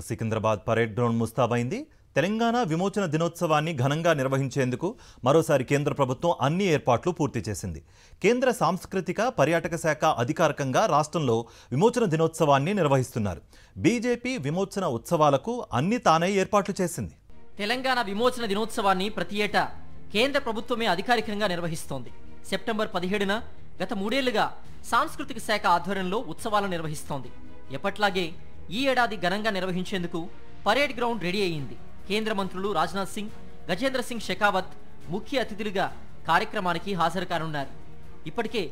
Secunderabad parade ground ముస్తాబైంది. తెలంగాణ విమోచన దినోత్సవాన్ని ఘనంగా నిర్వహించేందుకు మరోసారి కేంద్ర ప్రభుత్వం అన్ని ఏర్పాట్లు పూర్తి చేసింది. కేంద్ర సాంస్కృతిక పర్యాటక శాఖ అధికారికంగా రాష్ట్రంలో విమోచన దినోత్సవాన్ని నిర్వహిస్తున్నారు. బీజేపీ విమోచన ఉత్సవాలకు అన్ని తానే ఏర్పాట్లు చేసింది. తెలంగాణ విమోచన దినోత్సవాన్ని ప్రతి ఏటా కేంద్ర ప్రభుత్వమే అధికారికంగా నిర్వహిస్తోంది. సెప్టెంబర్ 17న గత 3 ఏళ్లుగా సాంస్కృతిక శాఖ ఆధ్వర్యంలో ఉత్సవాలను నిర్వహిస్తోంది. ఎప్పట్లాగే ఈ ఏడాది ఘనంగా నిర్వహించేందుకు పరేడ్ గ్రౌండ్ రెడీ అయ్యింది. కేంద్ర మంత్రులు రాజ్నాథ్ సింగ్, గజేంద్ర సింగ్ షెకావత్ ముఖ్య అతిథులుగా కార్యక్రమానికి హాజరు కానున్నారు. ఇప్పటికే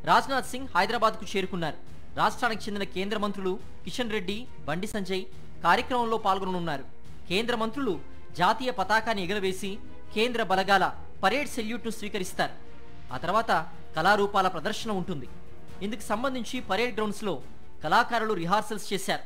రాజ్నాథ్ సింగ్ హైదరాబాద్కు చేరుకున్నారు. రాష్ట్రానికి చెందిన కేంద్ర మంత్రులు కిషన్ రెడ్డి, బండి సంజయ్ కార్యక్రమంలో పాల్గొననున్నారు. కేంద్ర మంత్రులు జాతీయ పతాకాన్ని ఎగురవేసి కేంద్ర బలగాల పరేడ్ సెల్యూట్ను స్వీకరిస్తారు. ఆ తర్వాత కళారూపాల ప్రదర్శన ఉంటుంది. ఇందుకు సంబంధించి పరేడ్ గ్రౌండ్స్లో కళాకారులు రిహార్సల్స్ చేశారు.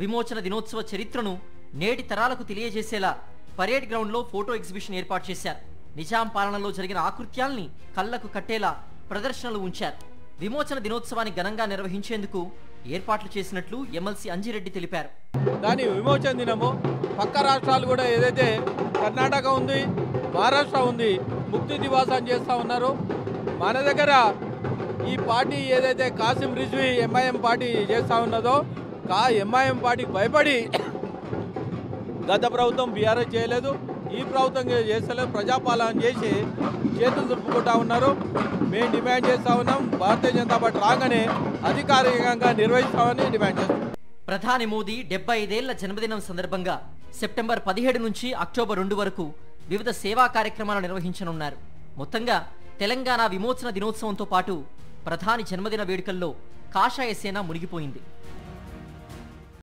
విమోచన దినోత్సవ చరిత్రను నేటి తరాలకు తెలియజేసేలా పరేడ్ గ్రౌండ్లో ఫోటో ఎగ్జిబిషన్ ఏర్పాటు చేశారు. నిజాం పాలనలో జరిగిన ఆకృత్యాల్ని కళ్లకు కట్టేలా ప్రదర్శనలు ఉంచారు. విమోచన దినోత్సవాన్ని ఘనంగా నిర్వహించేందుకు ఏర్పాట్లు చేసినట్లు ఎమ్మెల్సీ అంజిరెడ్డి తెలిపారు. దాని విమోచన దినము పక్క రాష్ట్రాలు కూడా ఏదైతే కర్ణాటక ఉంది, మహారాష్ట్ర ఉంది, ముక్తి దివాసాన్ని చేస్తూ ఉన్నారు. మన దగ్గర ఈ పార్టీ ఏదైతే కాసిం రిజ్వీ ఎంఐఎం పార్టీ చేస్తూ ఉన్నదో ఎంఐఎం పార్టీకి భయపడి గత ప్రభుత్వం బీఆర్ఎస్ చేయలేదు, ఈ ప్రభుత్వం చేస్తలేదు, ప్రజాపాలన చేసి చేతులు దులుపుకుంటా ఉన్నారు. మేము డిమాండ్ చేస్తూ ఉన్నాం, భారతీయ జనతా పార్టీ రాగానే అధికారికంగా నిర్వహిస్తామని డిమాండ్ చేస్తాం. ప్రధాని మోదీ 75 ఏళ్ల జన్మదినం సందర్భంగా సెప్టెంబర్ 17 నుంచి అక్టోబర్ 2 వరకు వివిధ సేవా కార్యక్రమాలు నిర్వహించనున్నారు. మొత్తంగా తెలంగాణ విమోచన దినోత్సవంతో పాటు ప్రధాని జన్మదిన వేడుకల్లో కాషాయ సేన మునిగిపోయింది.